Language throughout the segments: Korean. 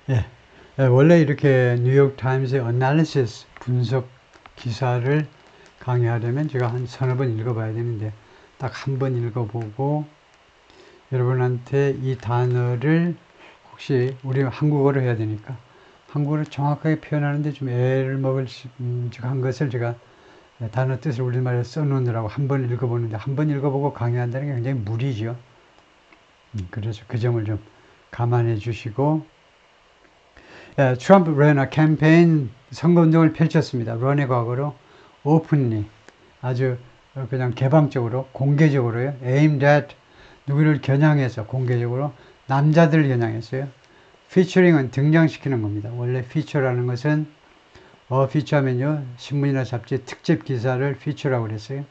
예. 원래 이렇게 뉴욕 타임스의 어널리시스 분석 기사를 강의하려면 제가 한 서너 번 읽어봐야 되는데 딱 한 번 읽어보고 여러분한테 이 단어를 혹시 우리 한국어로 해야 되니까 한국어를 정확하게 표현하는데 좀 애를 먹을 한 것을 제가 단어 뜻을 우리말에 써놓느라고 한 번 읽어보는데 한 번 읽어보고 강의한다는 게 굉장히 무리죠. 그래서 그 점을 좀 감안해 주시고 트럼프 런어 캠페인 선거운동을 펼쳤습니다. 런의 과거로 오픈리 아주 그냥 개방적으로 공개적으로요. aimed at 누구를 겨냥해서 공개적으로 남자들을 겨냥했어요. 피처링은 등장시키는 겁니다. 원래 피처라는 것은 피처하면요 신문이나 잡지 특집 기사를 피처라고 그랬어요.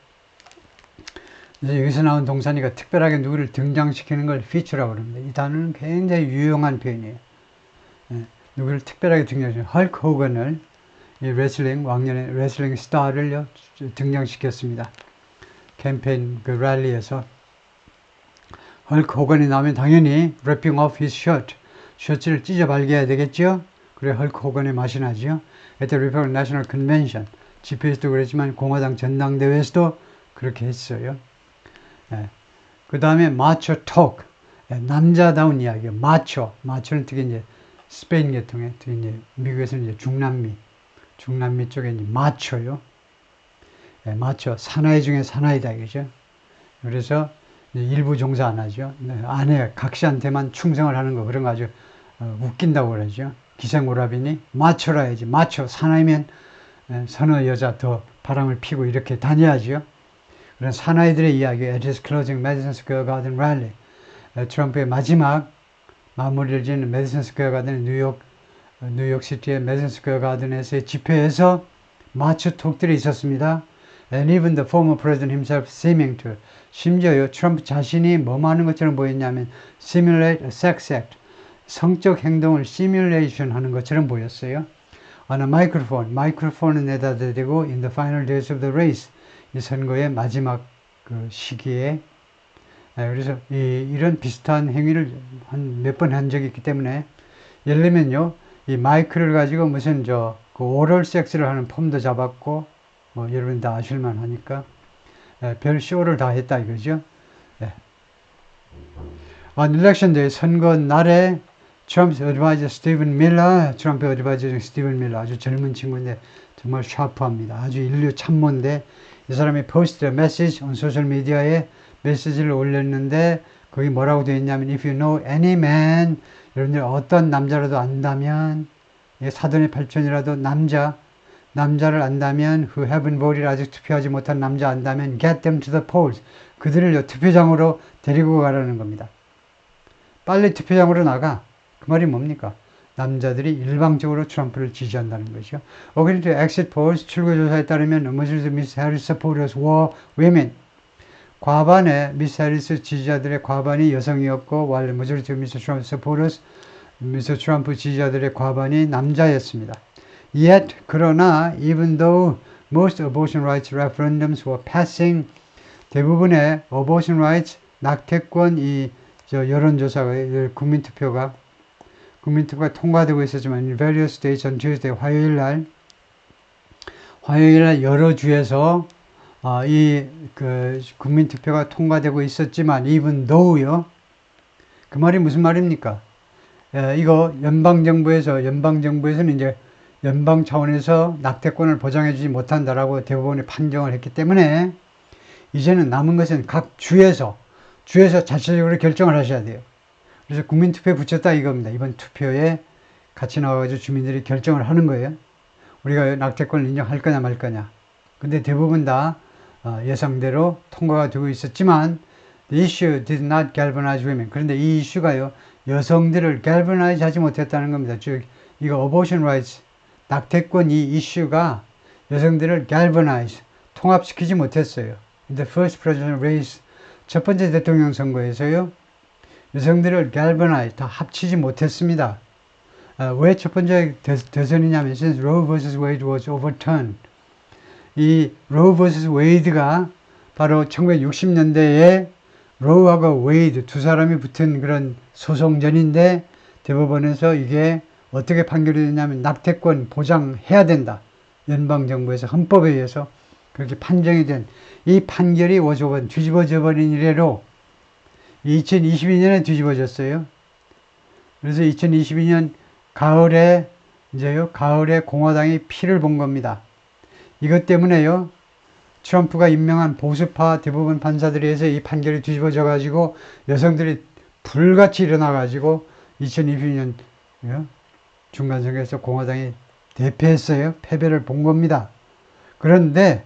그래서 여기서 나온 동사니까 특별하게 누구를 등장시키는 걸 피처라고 그럽니다. 이 단어는 굉장히 유용한 표현이에요. 누구를 특별하게 등장시키는 헐크 호건을 이 레슬링 왕년의 레슬링 스타를요 등장시켰습니다. 캠페인 그 랠리에서 헐크 호건이 나오면 당연히 ripping off his shirt 셔츠를 찢어 발개해야 되겠죠. 그래 헐크 호건의 맛이 나죠. At the Republican National Convention 집회에서도 그랬지만 공화당 전당대회에서도 그렇게 했어요. 그 다음에 macho talk 남자다운 이야기 마초는 특히 이제 스페인 계통의 특히 이제 미국에서는 이제 중남미 쪽에 이제 마초요. 마초 사나이 중에 사나이다 이거죠. 그래서 일부 종사 안 하죠. 아내 각시한테만 충성을 하는 거 그런 거 아주 웃긴다고 그러죠. 기생오라비니 마초라 해야지. 마초 사나이면 서너 여자 더 바람을 피고 이렇게 다녀야죠. 그런 사나이들의 이야기. At his closing Madison Square Garden rally. 트럼프의 마지막 마무리를 짓는 메디슨 스퀘어 가든 뉴욕시티의 메디슨 스퀘어 가든에서의 집회에서 마초 톡들이 있었습니다. And even the former president himself seeming to 심지어요 트럼프 자신이 뭐만 하는 것처럼 보였냐면 simulate a sex act 성적 행동을 시뮬레이션 하는 것처럼 보였어요. On a microphone 마이크로폰을 내다 대고 in the final days of the race 이 선거의 마지막 그 시기에 그래서 이런 비슷한 행위를 한 몇 번 한 적이 있기 때문에 예를 들면요 이 마이크를 가지고 무슨 그 오럴 섹스를 하는 폼도 잡았고 뭐 여러분 다 아실만 하니까 별 쇼를 다 했다 이거죠. On election day 선거 날에 트럼프 어드바이저 스티븐 밀러 트럼프 어드바이저 중 스티븐 밀러 아주 젊은 친구인데 정말 샤프합니다. 아주 인류 참모인데 이 사람이 포스트 메시지 on 소셜 미디어에 메시지를 올렸는데 거기 뭐라고 되어 있냐면 if you know any man 여러분들 어떤 남자라도 안다면 사돈의 팔촌이라도 남자를 안다면 who haven't voted 아직 투표하지 못한 남자 안다면 get them to the polls 그들을 투표장으로 데리고 가라는 겁니다. 빨리 투표장으로 나가. 그 말이 뭡니까? 남자들이 일방적으로 트럼프를 지지한다는 거죠. According to exit polls 출구조사에 따르면 majority of Miss Harris supporters were women 과반의 미스 해리스 지지자들의 과반이 여성이었고 while the majority of Mr. Trump supporters 미스터 트럼프 지지자들의 과반이 남자였습니다. Yet 그러나 even though most abortion rights referendums were passing 대부분의 abortion rights 낙태권 여론조사가 국민투표가 통과되고 있었지만 in various states on Tuesday 화요일 날 여러 주에서 국민투표가 통과되고 있었지만 even though요 그 말이 무슨 말입니까? 이거 연방정부에서는 이제 연방 차원에서 낙태권을 보장해주지 못한다라고 대법원이 판정을 했기 때문에 이제는 남은 것은 각 주에서 자체적으로 결정을 하셔야 돼요. 그래서 국민투표에 붙였다 이겁니다. 이번 투표에 같이 나와가지고 주민들이 결정을 하는 거예요. 우리가 낙태권을 인정할 거냐 말 거냐. 근데 대부분 다 예상대로 통과가 되고 있었지만 the issue did not galvanize women. 그런데 이 이슈가요 여성들을 galvanize 하지 못했다는 겁니다. 즉 이거 abortion rights 낙태권 이 이슈가 여성들을 galvanize 통합시키지 못했어요. In the first presidential race 첫 번째 대통령 선거에서요 여성들을 galvanize 다 합치지 못했습니다. 왜 첫 번째 대선이냐면 since Roe vs. Wade was overturned 이 로우 vs. 웨이드가 바로 1960년대에 로우하고 웨이드 두 사람이 붙은 그런 소송전인데 대법원에서 이게 어떻게 판결이 됐냐면 낙태권 보장해야 된다. 연방정부에서 헌법에 의해서 그렇게 판정이 된 이 판결이 워조번 뒤집어져 버린 이래로 2022년에 뒤집어졌어요. 그래서 2022년 가을에 공화당이 피를 본 겁니다. 이것 때문에요. 트럼프가 임명한 보수파 대부분 판사들에 의해서 이 판결이 뒤집어져 가지고 여성들이 불같이 일어나 가지고 2022년 중간선거에서 공화당이 대패했어요. 패배를 본 겁니다. 그런데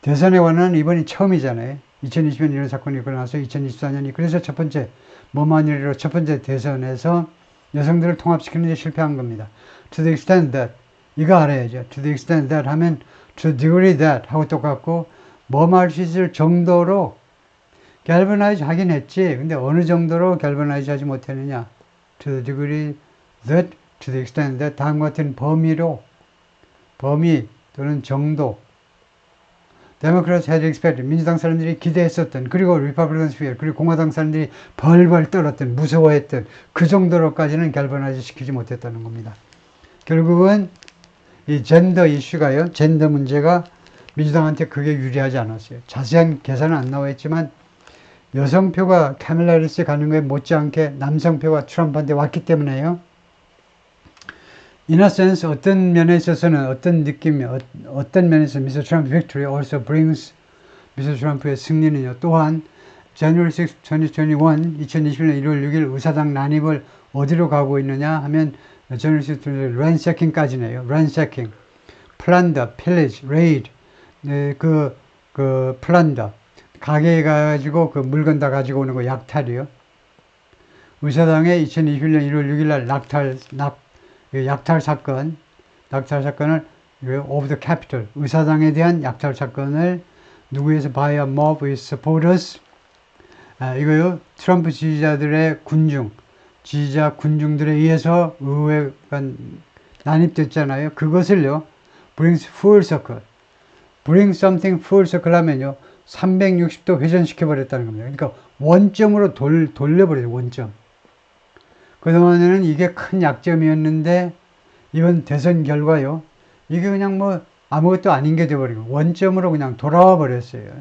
대선에 관한 이번이 처음이잖아요. 2020년 이런 사건이 일어나서 2024년이 그래서 첫 번째 대선에서 여성들을 통합시키는 데 실패한 겁니다. To the extent that 이거 알아야죠. To the extent that 하면 to the degree that 하고 똑같고 뭐 말 수 있을 정도로 galvanize 하긴 했지. 근데 어느 정도로 galvanize 하지 못했느냐. To the degree that, to the extent that 다음과 같은 범위 또는 정도 Democrats had expected 민주당 사람들이 기대했었던 그리고 Republicans feared 그리고 공화당 사람들이 벌벌 떨었던 무서워했던 그 정도로까지는 galvanize 시키지 못했다는 겁니다. 결국은 이 젠더 이슈가요. 젠더 문제가 민주당한테 그게 유리하지 않았어요. 자세한 계산은 안 나와 있지만 여성표가 카밀라 해리스 가는 거에 못지않게 남성표가 트럼프한테 왔기 때문에요. In a sense, 어떤 면에 있어서는 어떤 느낌이 어떤 면에서 Mr. Trump victory also brings Mr. Trump의 승리는요. 또한 January 6, 2021, 2021년 1월 6일 의사당 난입을 어디로 가고 있느냐 하면 January 6, ransacking,까지네요. ransacking, plunder, pillage, raid, 네, plunder, 가게에 가가지고 그 물건 다 가지고 오는 거 약탈이요. 의사당의 2021년 1월 6일 날 약탈 사건을 of the Capitol 의사당에 대한 약탈 사건을 누구에서 by a mob of supporters 이거요 트럼프 지지자들의 군중들에 의해서 의회가 난입됐잖아요. 그것을요 brings full circle, bring something full circle 하면요 360도 회전시켜 버렸다는 겁니다. 그러니까 원점으로 돌려버려요. 원점. 그동안에는 이게 큰 약점이었는데 이번 대선 결과요. 이게 그냥 뭐 아무것도 아닌 게 돼버리고 원점으로 그냥 돌아와 버렸어요.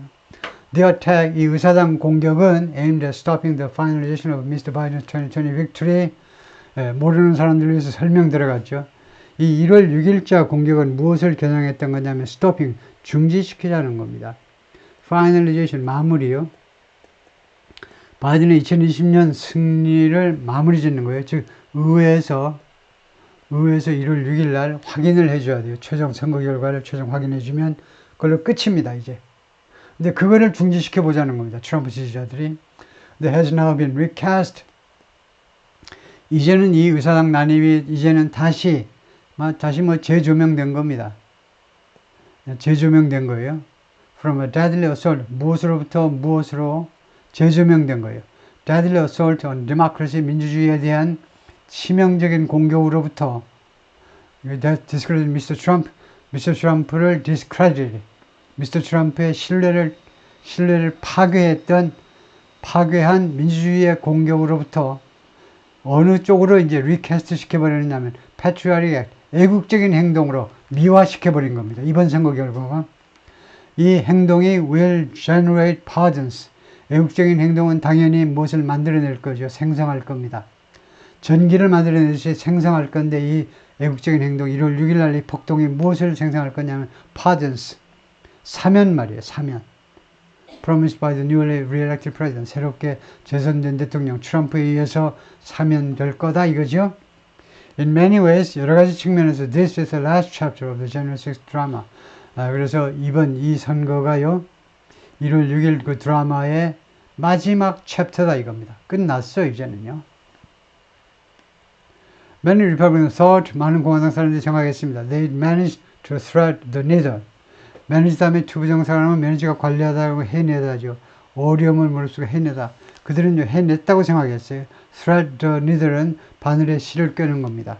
The attack, 이 의사당 공격은 aimed at stopping the finalization of Mr. Biden's 2020 victory. 모르는 사람들을 위해서 설명 들어갔죠. 이 1월 6일자 공격은 무엇을 겨냥했던 거냐면 stopping, 중지시키자는 겁니다. finalization, 마무리요. 바이든의 2020년 승리를 마무리 짓는 거예요. 즉 의회에서 1월 6일 날 확인을 해줘야 돼요. 최종 선거 결과를 최종 확인해주면 그걸로 끝입니다. 이제. 근데 그거를 중지시켜 보자는 겁니다. 트럼프 지지자들이. The has now been recast. 이제는 이 의사당 난입이 이제는 다시 재조명된 겁니다. 재조명된 거예요. From a deadly assault. 무엇으로 재조명된 거예요. Deadly assault on democracy, 민주주의에 대한 치명적인 공격으로부터 discredit Mr. Trump, Mr. Trump를 discredit, Mr. Trump의 신뢰를 파괴한 민주주의의 공격으로부터 어느 쪽으로 이제 리캐스트 시켜버리느냐면 patriotic act, 애국적인 행동으로 미화시켜버린 겁니다. 이번 선거 결과가. 이 행동이 will generate pardons. 애국적인 행동은 당연히 무엇을 만들어낼 거죠. 생성할 겁니다. 전기를 만들어내듯이 생성할 건데 이 애국적인 행동 1월 6일 날 이 폭동이 무엇을 생성할 거냐면 pardons. 사면 말이에요. 사면. Promised by the newly re-elected president. 새롭게 재선된 대통령 트럼프에 의해서 사면될 거다 이거죠. In many ways 여러 가지 측면에서 this is the last chapter of the January 6th drama. 그래서 이번 이 선거가요. 1월 6일 그 드라마의 마지막 챕터다 이겁니다. 끝났어 이제는요. Many Republicans thought 많은 공화당 사람들이 생각했습니다. They managed to thread the needle. 매니지 다음에 투부정사하면 매니지가 관리하다고 해내다죠. 어려움을 무릅쓰고 해내다. 그들은 해냈다고 생각했어요. thread the needle은 바늘에 실을 꿰는 겁니다.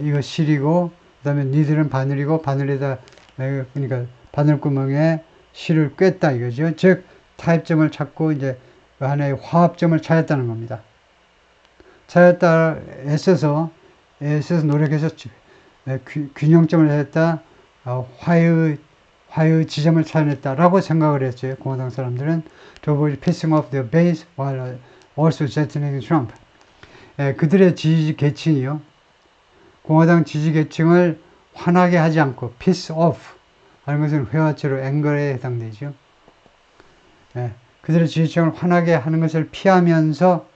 이거 실이고 그 다음에 needle은 바늘이고 바늘에다 그러니까 바늘구멍에 실을 꿰다 이거죠. 즉 타협점을 찾고 이제 하나의 화합점을 찾았다는 겁니다. 찾았다 애써서 있어서 노력해서 균형점을 찾았다, 화해의 지점을 찾아냈다라고 생각을 했어요. 공화당 사람들은 to avoid pissing off their base while also threatening Trump. 그들의 지지 계층이요. 공화당 지지 계층을 화나게 하지 않고 piss off 하는 것은 회화체로 anger에 해당되죠. 그들의 지지층을 화나게 하는 것을 피하면서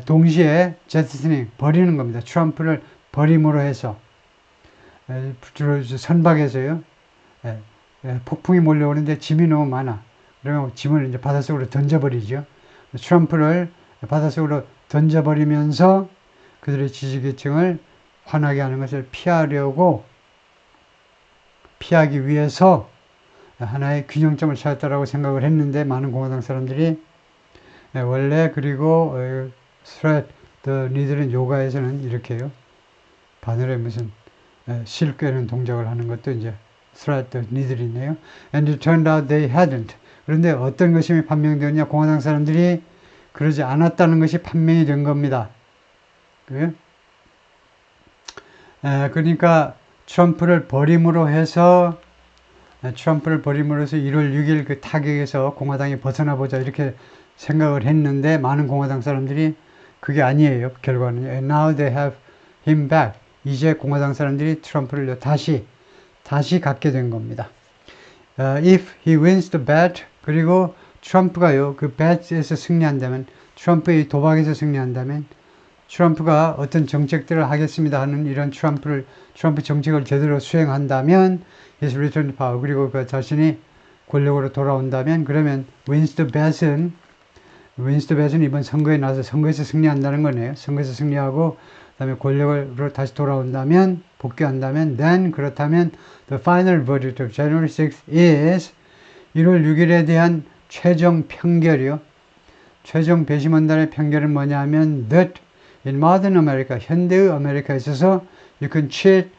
동시에 제트스닝 버리는 겁니다. 트럼프를 버림으로 해서 주로 선박에서요. 폭풍이 몰려오는데 짐이 너무 많아. 그러면 짐을 이제 바닷속으로 던져버리죠. 트럼프를 바닷속으로 던져버리면서 그들의 지지계층을 화나게 하는 것을 피하기 위해서 하나의 균형점을 찾았다라고 생각을 했는데 많은 공화당 사람들이 원래 그리고 threat the 니들은 요가에서는 이렇게요. 바늘에 무슨 실 꿰는 동작을 하는 것도 이제 threat the 니들이 있네요. And it turned out they hadn't. 그런데 어떤 것이 판명되었냐? 공화당 사람들이 그러지 않았다는 것이 판명이 된 겁니다. 그러니까 트럼프를 버림으로 해서 1월 6일 그 타격에서 공화당이 벗어나 보자 이렇게 생각을 했는데 많은 공화당 사람들이 그게 아니에요. 결과는 And now they have him back. 이제 공화당 사람들이 트럼프를 다시 갖게 된 겁니다. If he wins the bet, 그리고 트럼프가요 그 bet에서 승리한다면, 트럼프의 도박에서 승리한다면, 트럼프가 어떤 정책들을 하겠습니다 하는 이런 트럼프 정책을 제대로 수행한다면 his return to power, 그리고 그 자신이 권력으로 돌아온다면, 그러면 wins the bet은 이번 선거에 나서 선거에서 승리한다는 거네요. 선거에서 승리하고 그다음에 권력으로 다시 돌아온다면, 복귀한다면, then 그렇다면 the final verdict of January 6th is 1월 6일에 대한 최종 편결이요. 최종 배심원단의 편결은 뭐냐 하면 that in modern America, 현대의 아메리카에 있어서 you can cheat,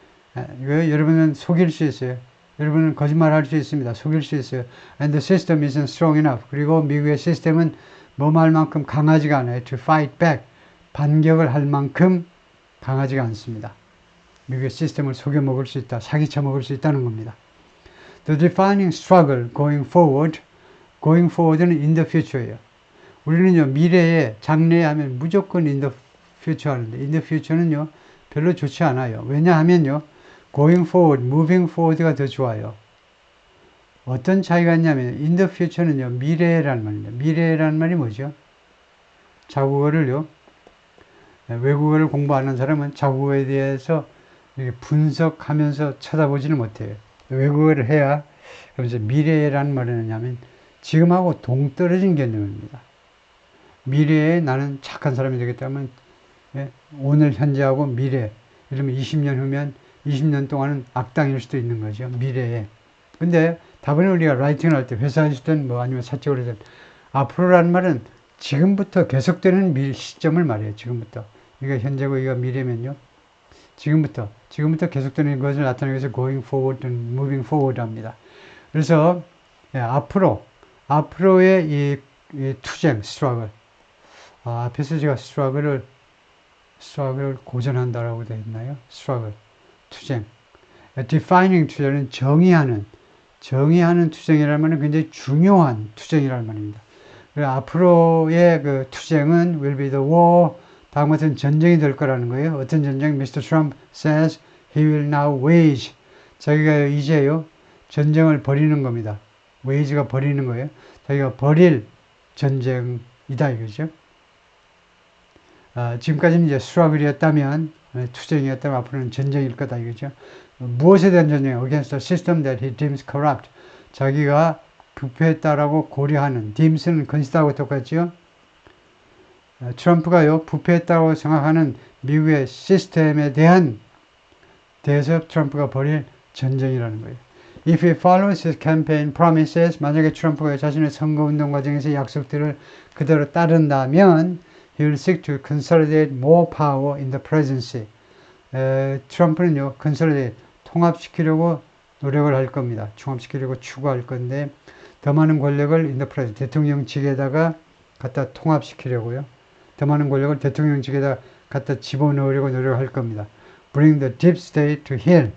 여러분은 속일 수 있어요. 여러분은 거짓말할 수 있습니다. 속일 수 있어요. And the system isn't strong enough. 그리고 미국의 시스템은 뭐할 만큼 강하지가 않아요. To fight back, 반격을 할 만큼 강하지가 않습니다. 미국의 시스템을 속여 먹을 수 있다, 사기쳐 먹을 수 있다는 겁니다. The defining struggle going forward는 in the future예요. 우리는요 미래에 장래에 하면 무조건 in the future 하는데 in the future는요 별로 좋지 않아요. 왜냐하면요 going forward, moving forward가 더 좋아요. 어떤 차이가 있냐면 in the future는요 미래라는 말입니다. 미래라는 말이 뭐죠? 자국어를요 외국어를 공부하는 사람은 자국어에 대해서 이렇게 분석하면서 쳐다보지는 못해요. 외국어를 해야. 그래서 미래라는 말은 뭐냐면 지금하고 동떨어진 개념입니다. 미래에 나는 착한 사람이 되겠다면 오늘 현재하고 미래, 이러면 20년 후면 20년 동안은 악당일 수도 있는 거죠. 미래에. 근데 다분히 우리가 라이팅을 할 때, 회사에서든 뭐 아니면 사적으로 든 앞으로라는 말은 지금부터 계속되는 시점을 말해요. 지금부터. 이거 현재고 이거 미래면요. 지금부터 계속되는 것을 나타내기 위해서 going forward, moving forward 합니다. 그래서 앞으로의 이 투쟁, struggle. 앞에서 제가 struggle 고전한다라고 되어 있나요? struggle, 투쟁. defining 투쟁은 정의하는 투쟁이라는 말은 굉장히 중요한 투쟁이라는 말입니다. 앞으로의 그 투쟁은 will be the war. 다음 같은 전쟁이 될 거라는 거예요. 어떤 전쟁? Mr. Trump says he will now wage. 자기가 이제요 전쟁을 벌이는 겁니다. wage가 벌이는 거예요. 자기가 벌일 전쟁이다 이거죠. 지금까지는 이제 struggle이었다면, 투쟁이었다면 앞으로는 전쟁일 거다 이거죠. 무엇에 대한 전쟁? Against the system that he deems corrupt. 자기가 부패했다라고 고려하는, deems는 consider하고 똑같죠. 트럼프가요 부패했다고 생각하는 미국의 시스템에 대해서 트럼프가 벌일 전쟁이라는 거예요. If he follows his campaign promises, 만약에 트럼프가 자신의 선거운동 과정에서 약속들을 그대로 따른다면 he will seek to consolidate more power in the presidency. 트럼프는요 consolidate, 통합시키려고 노력을 할 겁니다. 통합시키려고 추구할 건데 더 많은 권력을 in the presidency, 대통령 직에다가 갖다 통합시키려고요. 더 많은 권력을 대통령직에다 갖다 집어넣으려고 노력할 겁니다. Bring the deep state to heel.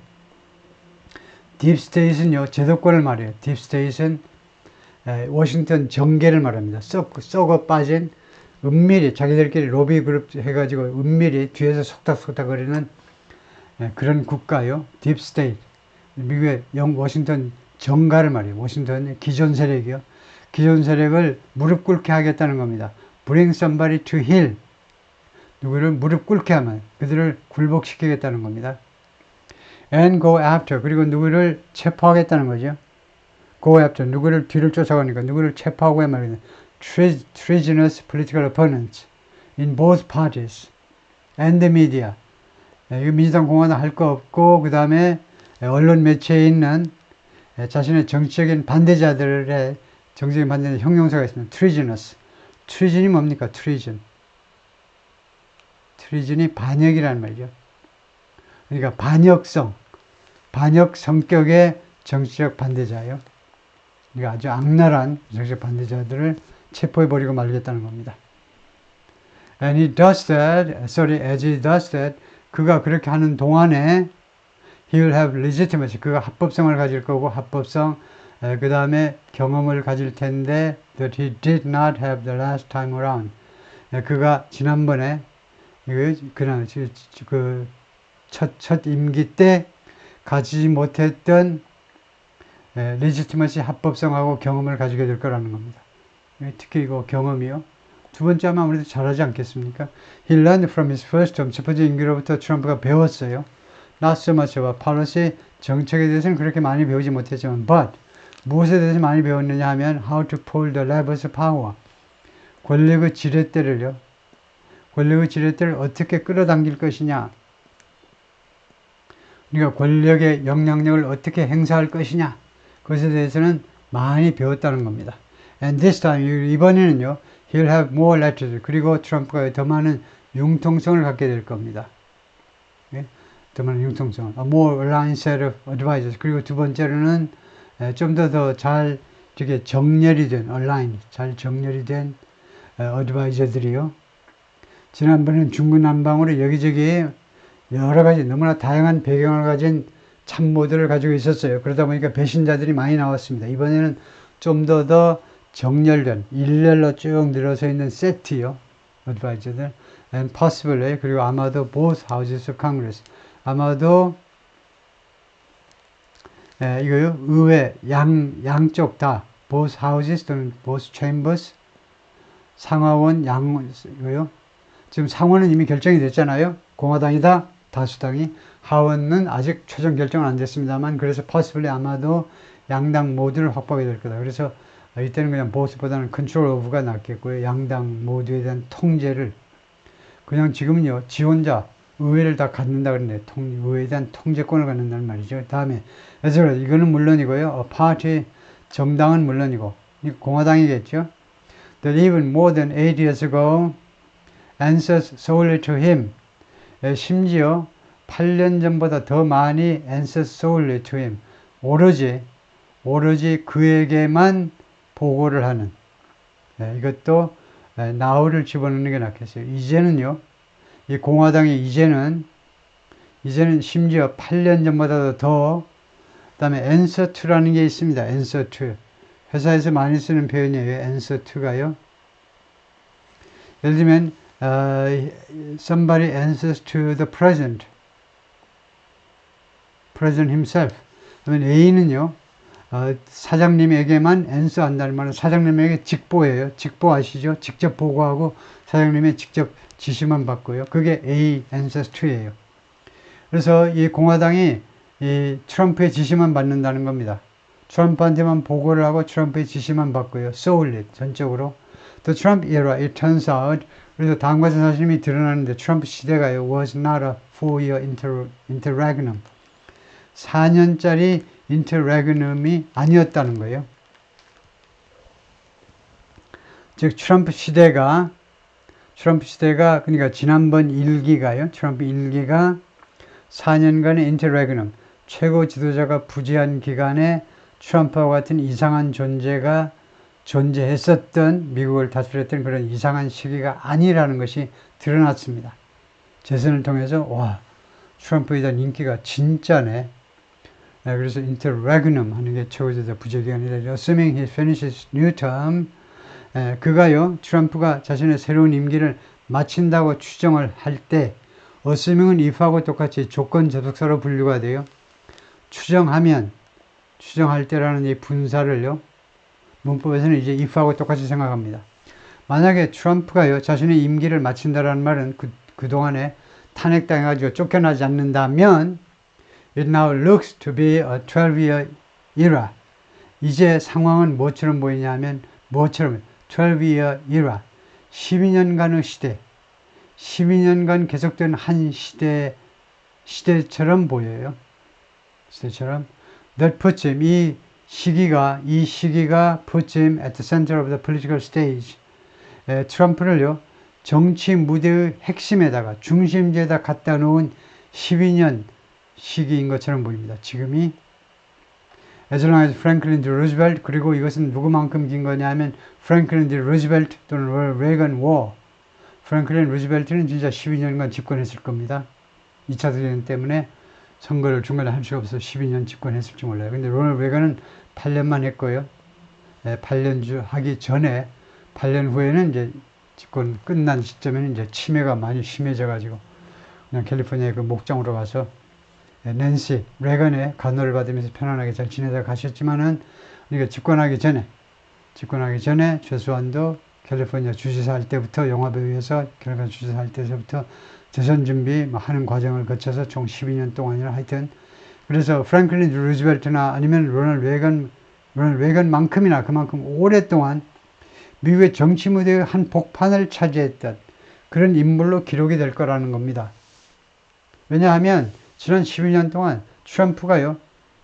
deep state는요, 제도권을 말해요. deep state는 워싱턴 정계를 말합니다. 썩어 빠진 은밀히 자기들끼리 로비 그룹 해가지고 은밀히 뒤에서 속닥속닥거리는 그런 국가요. deep state. 미국의 워싱턴 정가를 말해요. 워싱턴의 기존 세력이요. 기존 세력을 무릎 꿇게 하겠다는 겁니다. Bring somebody to heel. 누구를 무릎 꿇게 하면 그들을 굴복시키겠다는 겁니다. And go after. 그리고 누구를 체포하겠다는 거죠. Go after. 누구를 뒤를 쫓아가니까 누구를 체포하고 말이죠. Treasonous political opponents in both parties and the media. 민주당 공화당 할 거 없고 그 다음에 언론 매체에 있는 자신의 정치적인 반대자들의 정치적인 반대자 형용사가 있습니다. treasonous. treason이 뭡니까? treason. treason이 반역이라는 말이죠. 그러니까 반역 성격의 정치적 반대자예요. 그러니까 아주 악랄한 정치적 반대자들을 체포해버리고 말겠다는 겁니다. And he does that, as he does that, 그가 그렇게 하는 동안에 he will have legitimacy. 그가 합법성을 가질 거고 합법성, 그 다음에 경험을 가질 텐데 that he did not have the last time around. 그가 지난번에 첫 임기 때 가지지 못했던 legitimacy 합법성하고 경험을 가지게 될 거라는 겁니다. 특히 이거 경험이요. 두 번째 하면 아무래도 잘하지 않겠습니까? He learned from his first term. 첫 번째 임기로부터 트럼프가 배웠어요. Not so much about policy. 정책에 대해서는 그렇게 많이 배우지 못했지만 but 무엇에 대해서 많이 배웠느냐 하면 how to pull the levers of power. 권력의 지렛대를 어떻게 끌어당길 것이냐. 그러니까 권력의 영향력을 어떻게 행사할 것이냐. 그것에 대해서는 많이 배웠다는 겁니다. And this time, 이번에는요, he'll have more latitude. 그리고 트럼프가 더 많은 융통성을 갖게 될 겁니다. 예? 더 많은 융통성. A more aligned set of advisors. 그리고 두 번째로는 좀 더 잘 이렇게 정렬이 된, align, 잘 정렬이 된 advisor들이요. 지난번에는 중구난방으로 여기저기 여러 가지 너무나 다양한 배경을 가진 참모들을 가지고 있었어요. 그러다 보니까 배신자들이 많이 나왔습니다. 이번에는 좀 더 정렬된 일렬로 쭉 늘어서 있는 세트요. advisor들. and possibly 그리고 아마도 both houses of Congress. 아마도 이거요. 의회 양쪽 다 both houses 또는 both chambers 상하원 이거요. 지금 상원은 이미 결정이 됐잖아요. 공화당이다. 다수당이. 하원은 아직 최종 결정은 안 됐습니다만 그래서 possibly 아마도 양당 모두를 확보하게 될 거다. 그래서 이때는 그냥 보스보다는 컨트롤 오브가 낫겠고요. 양당 모두에 대한 통제를 그냥 지금은요. 지 혼자 의회를 다 갖는다 그러는데 의회에 대한 통제권을 갖는다는 말이죠. 다음에 그래서 이거는 물론이고요. 파티 정당은 물론이고 공화당이겠죠. That even more than 8 years ago answers solely to him. 심지어 8년 전보다 더 많이 answers solely to him. 오로지 그에게만 보고를 하는. 이것도 now를 집어넣는 게 낫겠어요. 이제는요. 이 공화당이 이제는 심지어 8년 전보다도 더 그다음에 answer to라는 게 있습니다. answer to. 회사에서 많이 쓰는 표현이에요. answer to가요. 예를 들면 somebody answers to the president himself. 그러면 A는요. 사장님에게만 answer 한다는 말은 사장님에게 직보예요. 직보 아시죠? 직접 보고하고 사장님의 직접 지시만 받고요. 그게 A answers to예요. 그래서 이 공화당이 이 트럼프의 지시만 받는다는 겁니다. 트럼프한테만 보고를 하고 트럼프의 지시만 받고요. solely 전적으로. The Trump era, it turns out. 그래서 다음과 같은 사실이 드러나는데 트럼프 시대가요. was not a 4-year interregnum. 4년짜리 인터레그넘이 아니었다는 거예요. 즉 트럼프 시대가 그러니까 지난번 1기가요. 트럼프 1기가 4년간의 인터레그넘 최고 지도자가 부재한 기간에 트럼프와 같은 이상한 존재가 존재했었던 미국을 다스렸던 그런 이상한 시기가 아니라는 것이 드러났습니다. 재선을 통해서 와 트럼프에 대한 인기가 진짜네. 그래서 인터레그넘 하는 게 최고조사 부재기간이다. Assuming he finishes new term, 그가요 트럼프가 자신의 새로운 임기를 마친다고 추정을 할 때, assuming은 if하고 똑같이 조건 접속사로 분류가 돼요. 추정하면, 추정할 때라는 이 분사를요 문법에서는 이제 if하고 똑같이 생각합니다. 만약에 트럼프가요 자신의 임기를 마친다라는 말은 그동안에 탄핵당해가지고 쫓겨나지 않는다면 It now looks to be a 12-year era. 이제 상황은 뭐처럼 보이냐면 뭐처럼 12-year era. 12년간의 시대. 12년간 계속된 한 시대처럼 보여요. 시대처럼. That puts him, 이 시기가 puts him at the center of the political stage. 트럼프를요, 정치 무대의 핵심에다가, 중심지에다 갖다 놓은 12년 시기인 것처럼 보입니다. 지금이 as long as Franklin D. Roosevelt, 그리고 이것은 누구만큼 긴 거냐면 Franklin D. Roosevelt 또는 Reagan War. 프랭클린 루즈벨트는 진짜 12년간 집권했을 겁니다. 2차 대전 때문에 선거를 중간에 할 수가 없어서 12년 집권했을지 몰라요. 근데 로널드 레건은 8년만 했고요. 8년 하기 전에 8년 후에는 이제 집권 끝난 시점에는 이제 치매가 많이 심해져가지고 그냥 캘리포니아의 그 목장으로 가서 낸시 레건의 간호를 받으면서 편안하게 잘 지내다 가셨지만은 그러니까 집권하기 전에 최소한도 캘리포니아 주지사 할 때부터 영화배우에서 캘리포니아 주지사 할 때부터 재선 준비 하는 과정을 거쳐서 총 12년 동안이나 하여튼 그래서 프랭클린 루즈벨트나 아니면 로널드 레건만큼이나 그만큼 오랫동안 미국의 정치 무대의 한 복판을 차지했던 그런 인물로 기록이 될 거라는 겁니다. 왜냐하면 지난 12년 동안 트럼프가요,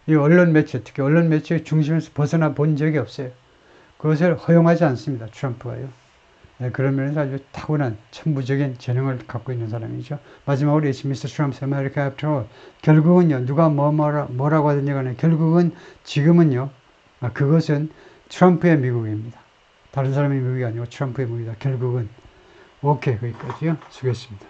이 언론 매체, 특히 언론 매체의 중심에서 벗어나 본 적이 없어요. 그것을 허용하지 않습니다. 트럼프가요. 그런 면에서 아주 타고난 천부적인 재능을 갖고 있는 사람이죠. 마지막으로 It's Mr. Trump's America after all. 결국은요, 누가 뭐라고 하든지 간에 결국은 지금은요, 그것은 트럼프의 미국입니다. 다른 사람의 미국이 아니고 트럼프의 미국이다. 결국은. 오케이, 거기까지요. 수고했습니다.